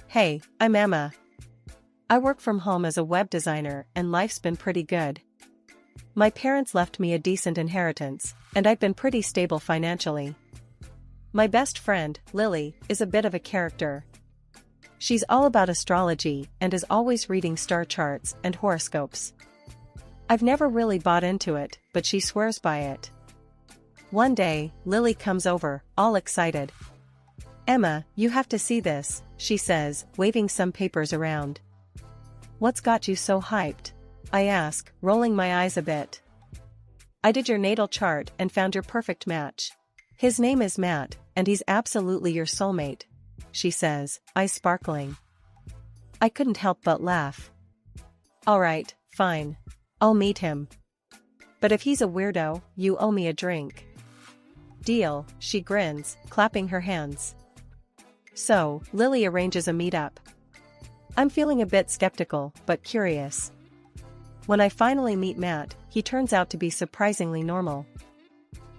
Hey, I'm Emma. I work from home as a web designer and life's been pretty good. My parents left me a decent inheritance, and I've been pretty stable financially. My best friend, Lily, is a bit of a character. She's all about astrology and is always reading star charts and horoscopes. I've never really bought into it, but she swears by it. One day, Lily comes over, all excited. "Emma, you have to see this," she says, waving some papers around. "What's got you so hyped?" I ask, rolling my eyes a bit. "I did your natal chart and found your perfect match. His name is Matt, and he's absolutely your soulmate," she says, eyes sparkling. I couldn't help but laugh. "Alright, fine. I'll meet him. But if he's a weirdo, you owe me a drink." "Deal," she grins, clapping her hands. So, Lily arranges a meetup. I'm feeling a bit skeptical, but curious. When I finally meet Matt, he turns out to be surprisingly normal.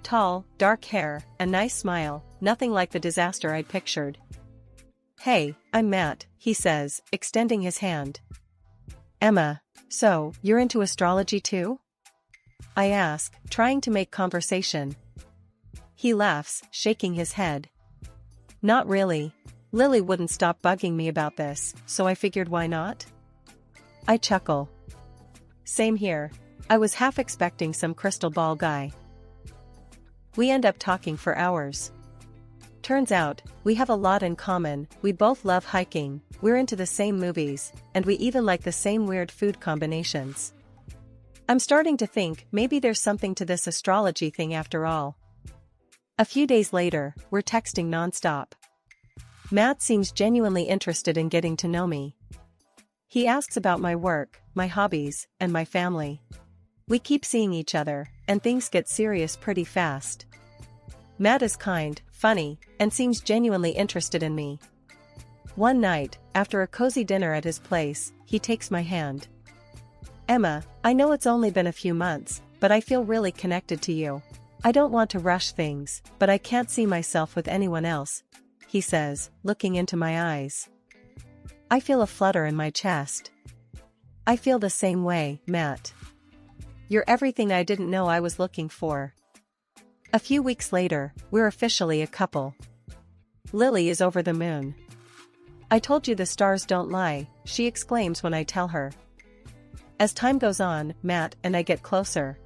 Tall, dark hair, a nice smile, nothing like the disaster I'd pictured. "Hey, I'm Matt," he says, extending his hand. "Emma, so, you're into astrology too?" I ask, trying to make conversation. He laughs, shaking his head. "Not really. Lily wouldn't stop bugging me about this, so I figured why not?" I chuckle. Same here. I was half expecting some crystal ball guy. We end up talking for hours. Turns out, we have a lot in common. We both love hiking, we're into the same movies, and we even like the same weird food combinations. I'm starting to think maybe there's something to this astrology thing after all. A few days later, we're texting nonstop. Matt seems genuinely interested in getting to know me. He asks about my work, my hobbies, and my family. We keep seeing each other, and things get serious pretty fast. Matt is kind, funny, and seems genuinely interested in me. One night, after a cozy dinner at his place, he takes my hand. "Emma, I know it's only been a few months, but I feel really connected to you. I don't want to rush things, but I can't see myself with anyone else," he says, looking into my eyes. I feel a flutter in my chest. "I feel the same way, Matt. You're everything I didn't know I was looking for." A few weeks later, we're officially a couple. Lily is over the moon. "I told you the stars don't lie," she exclaims when I tell her. As time goes on, Matt and I get closer.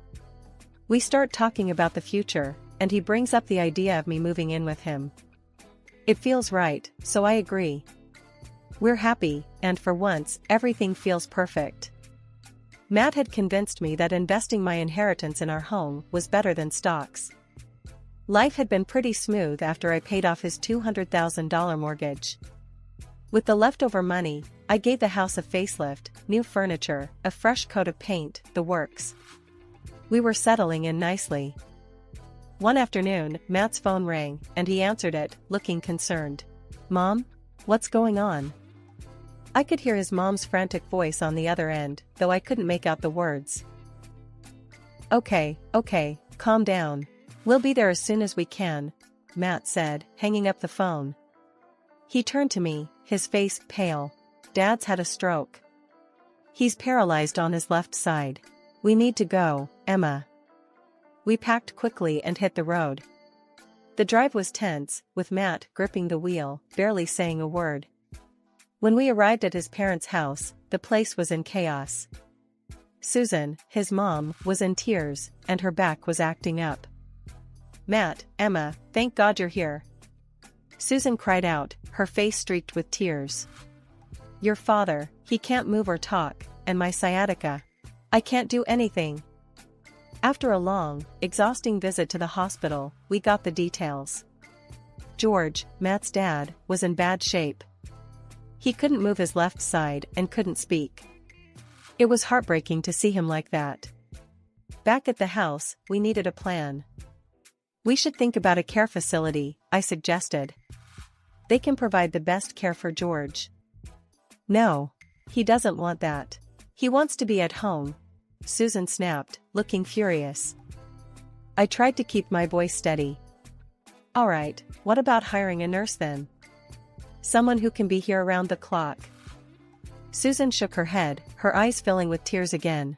We start talking about the future, and he brings up the idea of me moving in with him. It feels right, so I agree. We're happy, and for once, everything feels perfect. Matt had convinced me that investing my inheritance in our home was better than stocks. Life had been pretty smooth after I paid off his $200,000 mortgage. With the leftover money, I gave the house a facelift, new furniture, a fresh coat of paint, the works. We were settling in nicely. One afternoon, Matt's phone rang, and he answered it, looking concerned. "Mom? What's going on?" I could hear his mom's frantic voice on the other end, though I couldn't make out the words. Okay, calm down. We'll be there as soon as we can," Matt said, hanging up the phone. He turned to me, his face pale. "Dad's had a stroke. He's paralyzed on his left side. We need to go, Emma." We packed quickly and hit the road. The drive was tense, with Matt gripping the wheel, barely saying a word. When we arrived at his parents' house, the place was in chaos. Susan, his mom, was in tears, and her back was acting up. "Matt, Emma, thank God you're here," Susan cried out, her face streaked with tears. "Your father, he can't move or talk, and my sciatica. I can't do anything." After a long, exhausting visit to the hospital, we got the details. George, Matt's dad, was in bad shape. He couldn't move his left side and couldn't speak. It was heartbreaking to see him like that. Back at the house, we needed a plan. "We should think about a care facility," I suggested. "They can provide the best care for George." "No. He doesn't want that. He wants to be at home," Susan snapped, looking furious. I tried to keep my voice steady. "Alright, what about hiring a nurse then?" Someone who can be here around the clock. Susan shook her head, her eyes filling with tears again.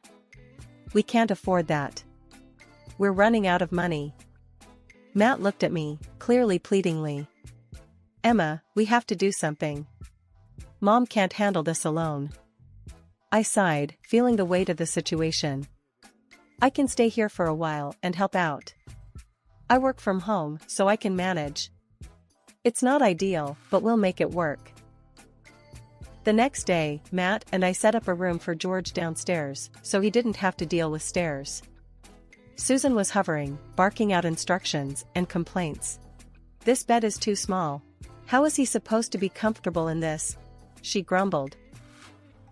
We can't afford that. We're running out of money. Matt looked at me, clearly pleadingly. Emma, we have to do something. Mom can't handle this alone. I sighed, feeling the weight of the situation. I can stay here for a while and help out. I work from home, so I can manage. It's not ideal, but we'll make it work. The next day, Matt and I set up a room for George downstairs, so he didn't have to deal with stairs. Susan was hovering, barking out instructions and complaints. This bed is too small. How is he supposed to be comfortable in this? She grumbled.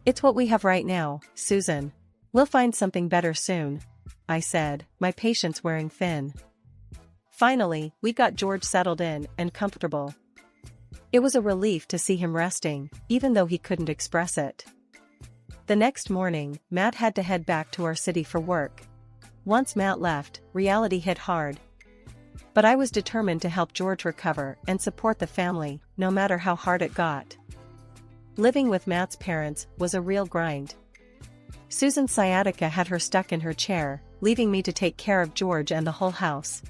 It's what we have right now, Susan. We'll find something better soon, I said, my patience wearing thin. Finally, we got George settled in and comfortable. It was a relief to see him resting, even though he couldn't express it. The next morning, Matt had to head back to our city for work. Once Matt left, reality hit hard. But I was determined to help George recover and support the family, no matter how hard it got. Living with Matt's parents was a real grind. Susan's sciatica had her stuck in her chair, leaving me to take care of George and the whole house.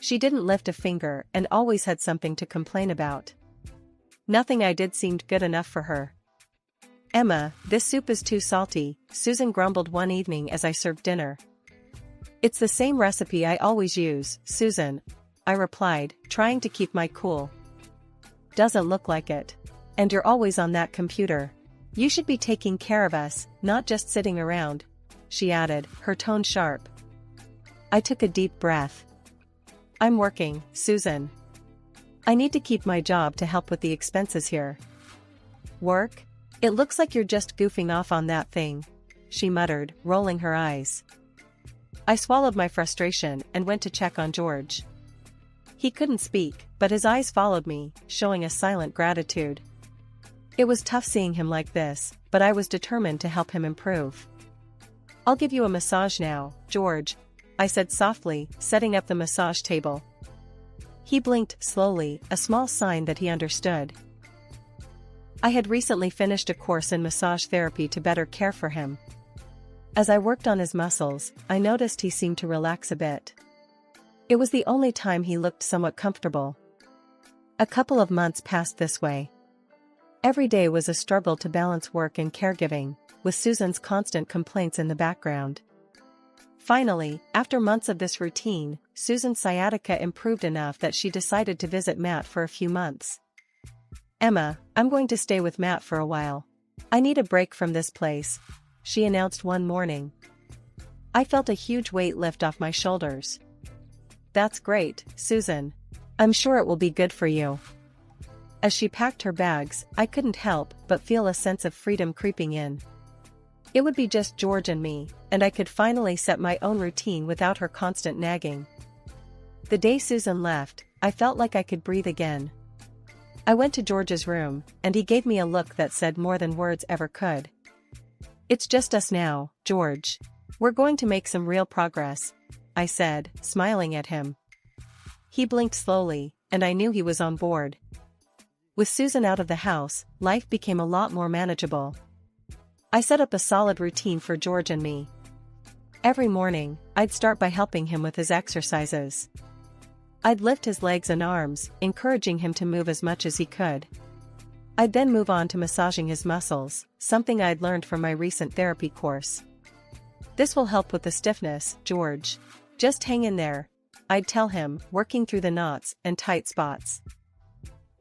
She didn't lift a finger and always had something to complain about. Nothing I did seemed good enough for her. Emma, this soup is too salty, Susan grumbled one evening as I served dinner. It's the same recipe I always use, Susan, I replied, trying to keep my cool. Doesn't look like it. And you're always on that computer. You should be taking care of us, not just sitting around, she added, her tone sharp. I took a deep breath. I'm working, Susan. I need to keep my job to help with the expenses here. Work? It looks like you're just goofing off on that thing, she muttered, rolling her eyes. I swallowed my frustration and went to check on George. He couldn't speak, but his eyes followed me, showing a silent gratitude. It was tough seeing him like this, but I was determined to help him improve. I'll give you a massage now, George, I said softly, setting up the massage table. He blinked slowly, a small sign that he understood. I had recently finished a course in massage therapy to better care for him. As I worked on his muscles, I noticed he seemed to relax a bit. It was the only time he looked somewhat comfortable. A couple of months passed this way. Every day was a struggle to balance work and caregiving, with Susan's constant complaints in the background. Finally, after months of this routine, Susan's sciatica improved enough that she decided to visit Matt for a few months. Emma, I'm going to stay with Matt for a while. I need a break from this place, she announced one morning. I felt a huge weight lift off my shoulders. That's great, Susan. I'm sure it will be good for you. As she packed her bags, I couldn't help but feel a sense of freedom creeping in. It would be just George and me, and I could finally set my own routine without her constant nagging. The day Susan left, I felt like I could breathe again. I went to George's room, and he gave me a look that said more than words ever could. It's just us now, George. We're going to make some real progress, I said, smiling at him. He blinked slowly, and I knew he was on board. With Susan out of the house, life became a lot more manageable. I set up a solid routine for George and me. Every morning, I'd start by helping him with his exercises. I'd lift his legs and arms, encouraging him to move as much as he could. I'd then move on to massaging his muscles, something I'd learned from my recent therapy course. This will help with the stiffness, George. Just hang in there, I'd tell him, working through the knots and tight spots.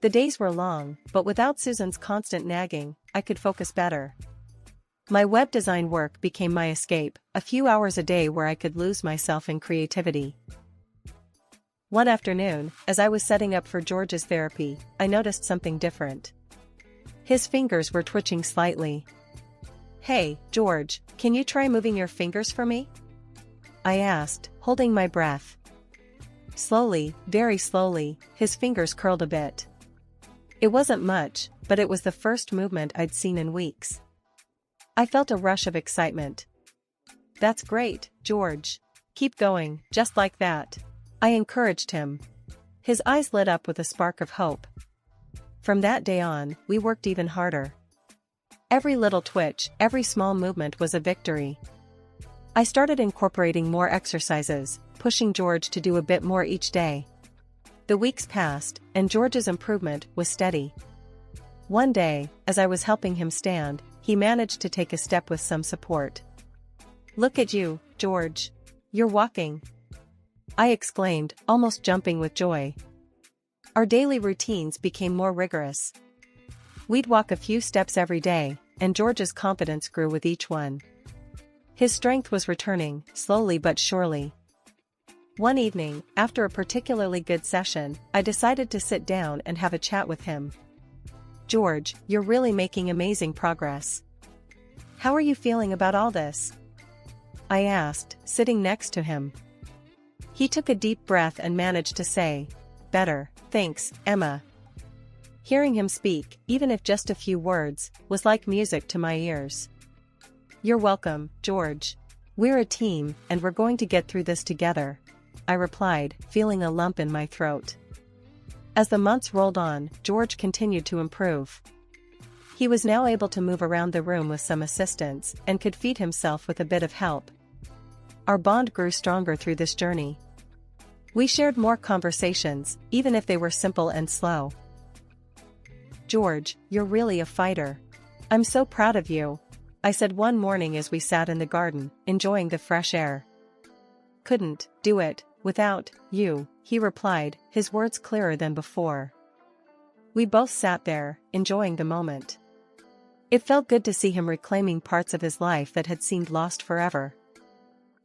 The days were long, but without Susan's constant nagging, I could focus better. My web design work became my escape, a few hours a day where I could lose myself in creativity. One afternoon, as I was setting up for George's therapy, I noticed something different. His fingers were twitching slightly. Hey, George, can you try moving your fingers for me? I asked, holding my breath. Slowly, very slowly, his fingers curled a bit. It wasn't much, but it was the first movement I'd seen in weeks. I felt a rush of excitement. That's great, George. Keep going, just like that. I encouraged him. His eyes lit up with a spark of hope. From that day on, we worked even harder. Every little twitch, every small movement was a victory. I started incorporating more exercises, pushing George to do a bit more each day. The weeks passed, and George's improvement was steady. One day, as I was helping him stand, he managed to take a step with some support. "Look at you, George. You're walking," I exclaimed, almost jumping with joy. Our daily routines became more rigorous. We'd walk a few steps every day, and George's confidence grew with each one. His strength was returning, slowly but surely. One evening, after a particularly good session, I decided to sit down and have a chat with him. "George, you're really making amazing progress. How are you feeling about all this?" I asked, sitting next to him. He took a deep breath and managed to say, "Better, thanks, Emma." Hearing him speak, even if just a few words, was like music to my ears. "You're welcome, George. We're a team, and we're going to get through this together," I replied, feeling a lump in my throat. As the months rolled on, George continued to improve. He was now able to move around the room with some assistance, and could feed himself with a bit of help. Our bond grew stronger through this journey. We shared more conversations, even if they were simple and slow. "George, you're really a fighter. I'm so proud of you," I said one morning as we sat in the garden, enjoying the fresh air. "Couldn't do it without you," he replied, his words clearer than before. We both sat there, enjoying the moment. It felt good to see him reclaiming parts of his life that had seemed lost forever.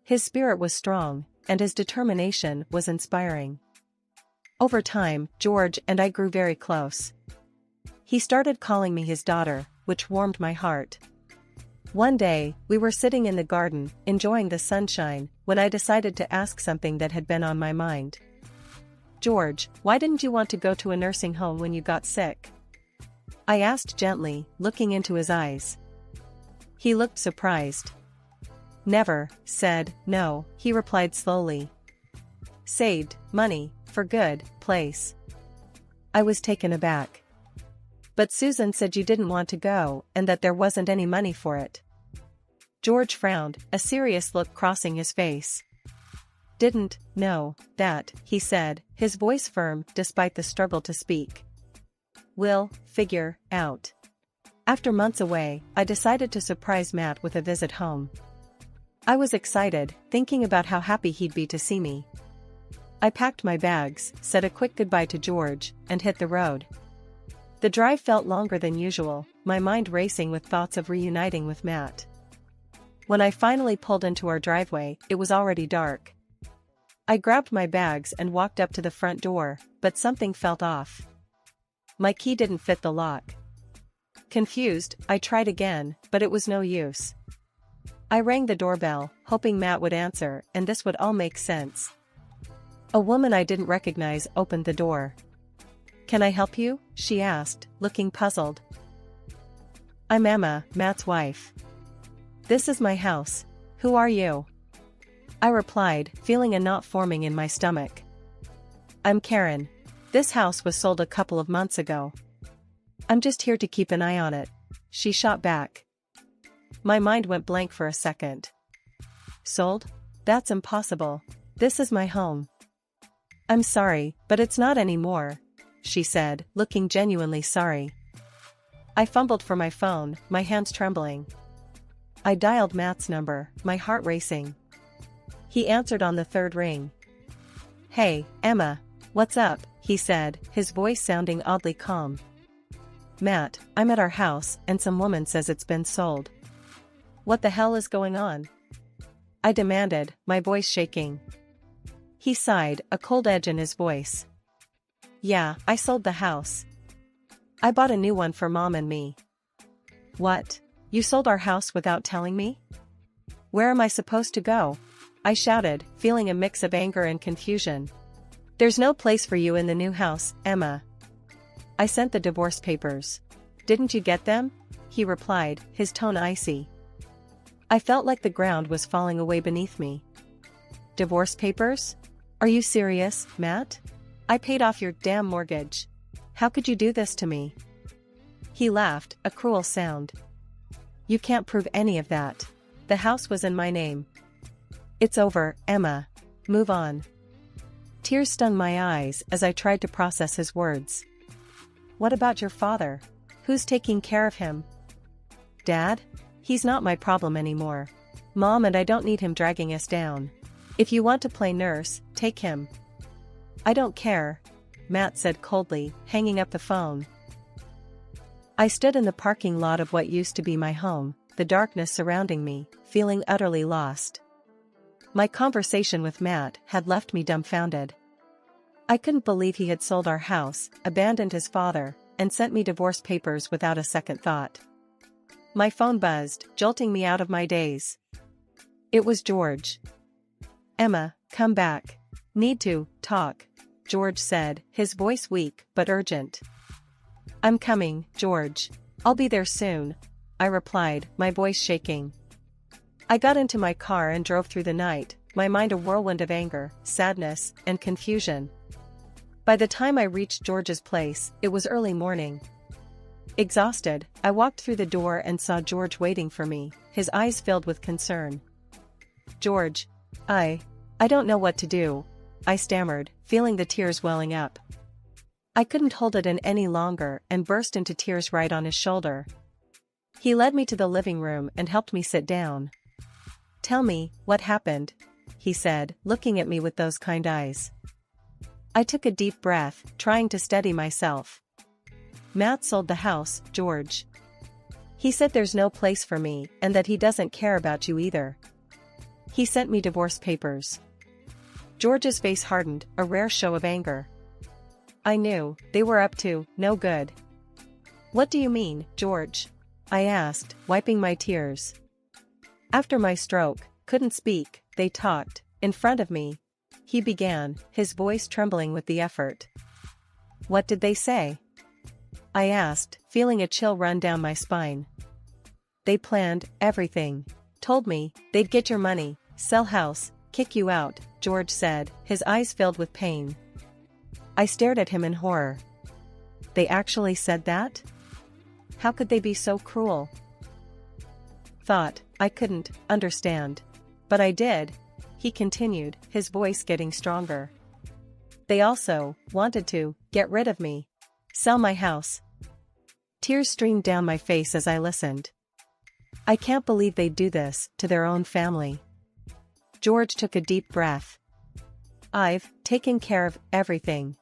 His spirit was strong, and his determination was inspiring. Over time, George and I grew very close. He started calling me his daughter, which warmed my heart. One day, we were sitting in the garden, enjoying the sunshine, when I decided to ask something that had been on my mind. "George, why didn't you want to go to a nursing home when you got sick?" I asked gently, looking into his eyes. He looked surprised. "Never said no," he replied slowly. "Saved money for good place." I was taken aback. "But Susan said you didn't want to go, and that there wasn't any money for it." George frowned, a serious look crossing his face. "Didn't know that," he said, his voice firm despite the struggle to speak. "We'll figure out." After months away, I decided to surprise Matt with a visit home. I was excited, thinking about how happy he'd be to see me. I packed my bags, said a quick goodbye to George, and hit the road. The drive felt longer than usual, my mind racing with thoughts of reuniting with Matt. When I finally pulled into our driveway, it was already dark. I grabbed my bags and walked up to the front door, but something felt off. My key didn't fit the lock. Confused, I tried again, but it was no use. I rang the doorbell, hoping Matt would answer, and this would all make sense. A woman I didn't recognize opened the door. "Can I help you?" she asked, looking puzzled. "I'm Emma, Matt's wife. This is my house. Who are you?" I replied, feeling a knot forming in my stomach. "I'm Karen. This house was sold a couple of months ago. I'm just here to keep an eye on it," she shot back. My mind went blank for a second. "Sold? That's impossible. This is my home." "I'm sorry, but it's not anymore," she said, looking genuinely sorry. I fumbled for my phone, my hands trembling. I dialed Matt's number, my heart racing. He answered on the third ring. "Hey, Emma. What's up?" he said, his voice sounding oddly calm. "Matt, I'm at our house, and some woman says it's been sold." "What the hell is going on?" I demanded, my voice shaking. He sighed, a cold edge in his voice. "Yeah, I sold the house. I bought a new one for Mom and me." "What? You sold our house without telling me? Where am I supposed to go?" I shouted, feeling a mix of anger and confusion. "There's no place for you in the new house, Emma. I sent the divorce papers. Didn't you get them?" he replied, his tone icy. I felt like the ground was falling away beneath me. "Divorce papers? Are you serious, Matt? I paid off your damn mortgage. How could you do this to me? He laughed, a cruel sound. You can't prove any of that. The house was in my name. It's over, Emma. Move on. Tears stung my eyes as I tried to process his words. What about your father? Who's taking care of him? Dad? He's not my problem anymore. Mom and I don't need him dragging us down. If you want to play nurse, take him. I don't care, Matt said coldly, hanging up the phone. I stood in the parking lot of what used to be my home, the darkness surrounding me, feeling utterly lost. My conversation with Matt had left me dumbfounded. I couldn't believe he had sold our house, abandoned his father, and sent me divorce papers without a second thought. My phone buzzed, jolting me out of my daze. It was George. Emma, come back. Need to talk, George said, his voice weak but urgent. I'm coming, George. I'll be there soon, I replied, my voice shaking. I got into my car and drove through the night, my mind a whirlwind of anger, sadness, and confusion. By the time I reached George's place, it was early morning. Exhausted, I walked through the door and saw George waiting for me, his eyes filled with concern. George, I don't know what to do, I stammered, feeling the tears welling up. I couldn't hold it in any longer and burst into tears right on his shoulder. He led me to the living room and helped me sit down. Tell me, what happened? He said, looking at me with those kind eyes. I took a deep breath, trying to steady myself. Matt sold the house, George. He said there's no place for me and that he doesn't care about you either. He sent me divorce papers. George's face hardened, a rare show of anger. I knew they were up to no good. What do you mean, George? I asked, wiping my tears. After my stroke, couldn't speak, they talked, in front of me. He began, his voice trembling with the effort. What did they say? I asked, feeling a chill run down my spine. They planned everything. Told me they'd get your money, sell house, kick you out, George said, his eyes filled with pain. I stared at him in horror. They actually said that? How could they be so cruel? Thought I couldn't understand. But I did, he continued, his voice getting stronger. They also wanted to get rid of me. Sell my house. Tears streamed down my face as I listened. I can't believe they'd do this to their own family. George took a deep breath. I've taken care of everything.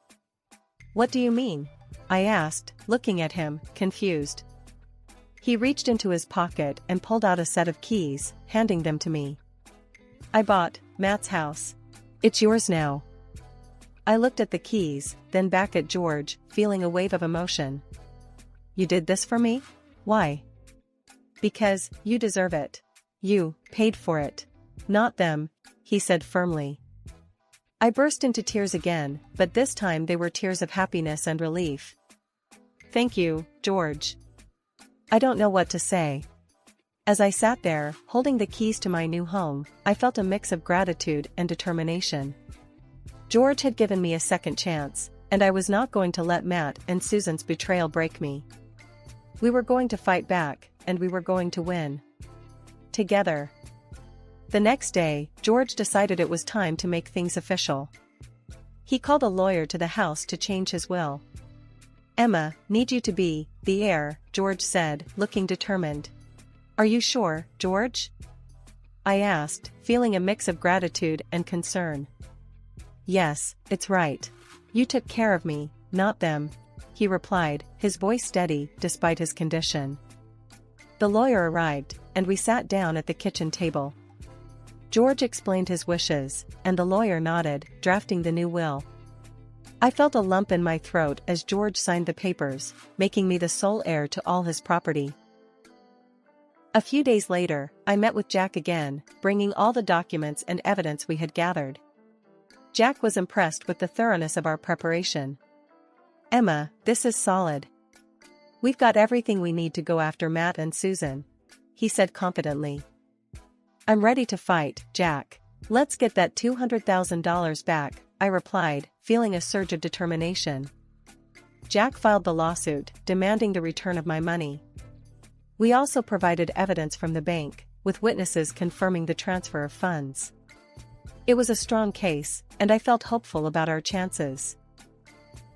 What do you mean? I asked, looking at him, confused. He reached into his pocket and pulled out a set of keys, handing them to me. I bought Matt's house. It's yours now. I looked at the keys, then back at George, feeling a wave of emotion. You did this for me? Why? Because you deserve it. You paid for it. Not them, he said firmly. I burst into tears again, but this time they were tears of happiness and relief. Thank you, George. I don't know what to say. As I sat there, holding the keys to my new home, I felt a mix of gratitude and determination. George had given me a second chance, and I was not going to let Matt and Susan's betrayal break me. We were going to fight back, and we were going to win. Together. The next day, George decided it was time to make things official. He called a lawyer to the house to change his will. Emma, need you to be the heir, George said, looking determined. Are you sure, George? I asked, feeling a mix of gratitude and concern. Yes, it's right. You took care of me, not them, he replied, his voice steady despite his condition. The lawyer arrived, and we sat down at the kitchen table. George explained his wishes, and the lawyer nodded, drafting the new will. I felt a lump in my throat as George signed the papers, making me the sole heir to all his property. A few days later, I met with Jack again, bringing all the documents and evidence we had gathered. Jack was impressed with the thoroughness of our preparation. Emma, this is solid. We've got everything we need to go after Matt and Susan, he said confidently. I'm ready to fight, Jack. Let's get that $200,000 back, I replied, feeling a surge of determination. Jack filed the lawsuit, demanding the return of my money. We also provided evidence from the bank, with witnesses confirming the transfer of funds. It was a strong case, and I felt hopeful about our chances.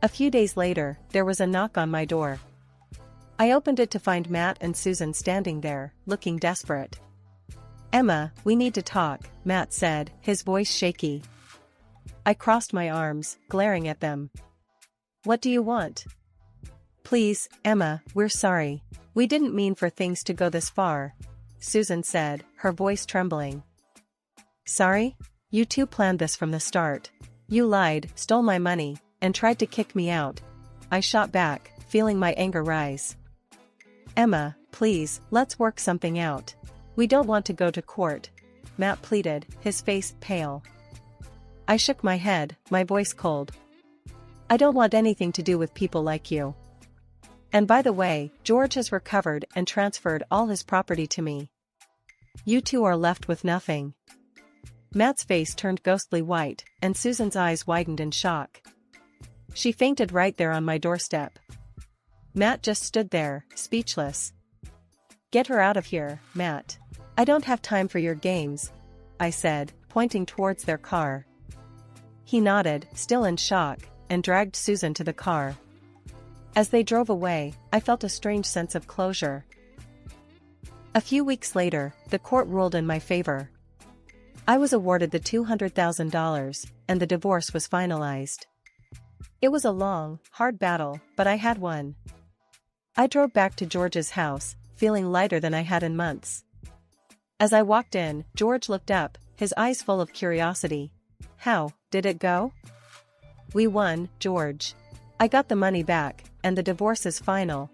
A few days later, there was a knock on my door. I opened it to find Matt and Susan standing there, looking desperate. "Emma, we need to talk," Matt said, his voice shaky. I crossed my arms, glaring at them. "What do you want?" "Please, Emma, we're sorry. We didn't mean for things to go this far," Susan said, her voice trembling. "Sorry? You two planned this from the start. You lied, stole my money, and tried to kick me out," I shot back, feeling my anger rise. "Emma, please, let's work something out. We don't want to go to court," Matt pleaded, his face pale. I shook my head, my voice cold. "I don't want anything to do with people like you. And by the way, George has recovered and transferred all his property to me. You two are left with nothing." Matt's face turned ghostly white, and Susan's eyes widened in shock. She fainted right there on my doorstep. Matt just stood there, speechless. "Get her out of here, Matt. I don't have time for your games," I said, pointing towards their car. He nodded, still in shock, and dragged Susan to the car. As they drove away, I felt a strange sense of closure. A few weeks later, the court ruled in my favor. I was awarded the $200,000, and the divorce was finalized. It was a long, hard battle, but I had won. I drove back to George's house, feeling lighter than I had in months. As I walked in, George looked up, his eyes full of curiosity. "How did it go?" "We won, George. I got the money back, and the divorce is final,"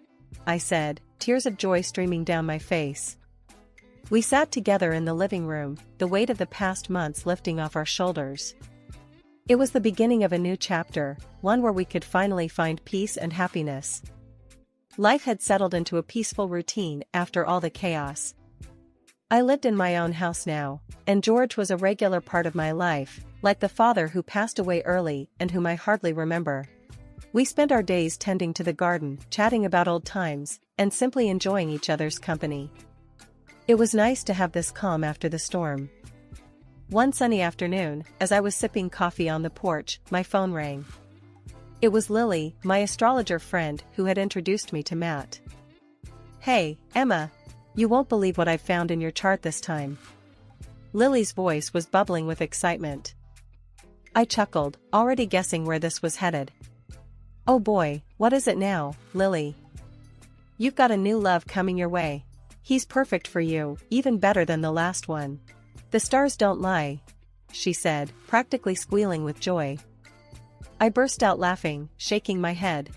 I said, tears of joy streaming down my face. We sat together in the living room, the weight of the past months lifting off our shoulders. It was the beginning of a new chapter, one where we could finally find peace and happiness. Life had settled into a peaceful routine after all the chaos. I lived in my own house now, and George was a regular part of my life, like the father who passed away early and whom I hardly remember. We spent our days tending to the garden, chatting about old times, and simply enjoying each other's company. It was nice to have this calm after the storm. One sunny afternoon, as I was sipping coffee on the porch, my phone rang. It was Lily, my astrologer friend, who had introduced me to Matt. "Hey, Emma. You won't believe what I've found in your chart this time." Lily's voice was bubbling with excitement. I chuckled, already guessing where this was headed. "Oh boy, what is it now, Lily?" "You've got a new love coming your way. He's perfect for you, even better than the last one. The stars don't lie," she said, practically squealing with joy. I burst out laughing, shaking my head.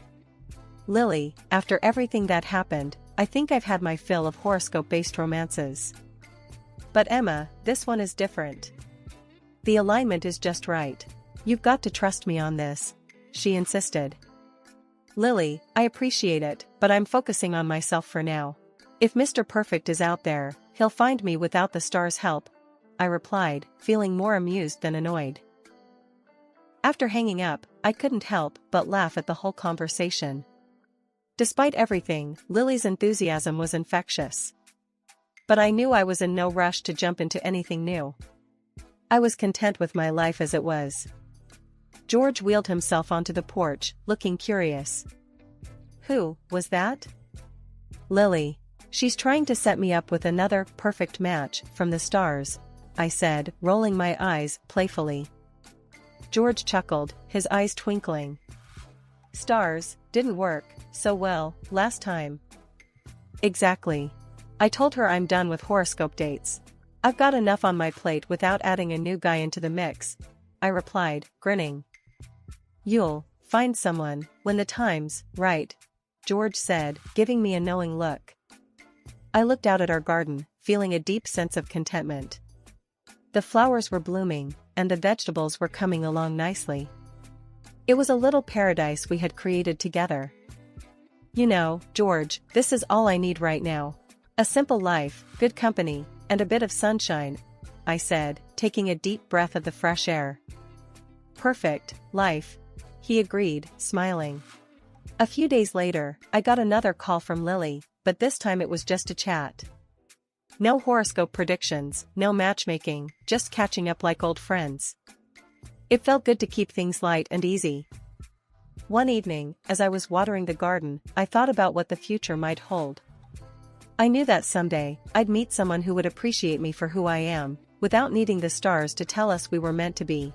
"Lily, after everything that happened, I think I've had my fill of horoscope-based romances. But Emma, this one is different. The alignment is just right. You've got to trust me on this," she insisted. "Lily, I appreciate it, but I'm focusing on myself for now. If Mr. Perfect is out there, he'll find me without the stars' help," I replied, feeling more amused than annoyed. After hanging up, I couldn't help but laugh at the whole conversation. Despite everything, Lily's enthusiasm was infectious. But I knew I was in no rush to jump into anything new. I was content with my life as it was. George wheeled himself onto the porch, looking curious. "Who was that?" "Lily. She's trying to set me up with another perfect match from the stars," I said, rolling my eyes playfully. George chuckled, his eyes twinkling. "Stars didn't work so well last time." "Exactly. I told her I'm done with horoscope dates. I've got enough on my plate without adding a new guy into the mix," I replied, grinning. "You'll find someone when the time's right," George said, giving me a knowing look. I looked out at our garden, feeling a deep sense of contentment. The flowers were blooming, and the vegetables were coming along nicely. It was a little paradise we had created together. "You know, George, this is all I need right now. A simple life, good company, and a bit of sunshine," I said, taking a deep breath of the fresh air. "Perfect life," he agreed, smiling. A few days later, I got another call from Lily, but this time it was just to chat. No horoscope predictions, no matchmaking, just catching up like old friends. It felt good to keep things light and easy. One evening, as I was watering the garden, I thought about what the future might hold. I knew that someday, I'd meet someone who would appreciate me for who I am, without needing the stars to tell us we were meant to be.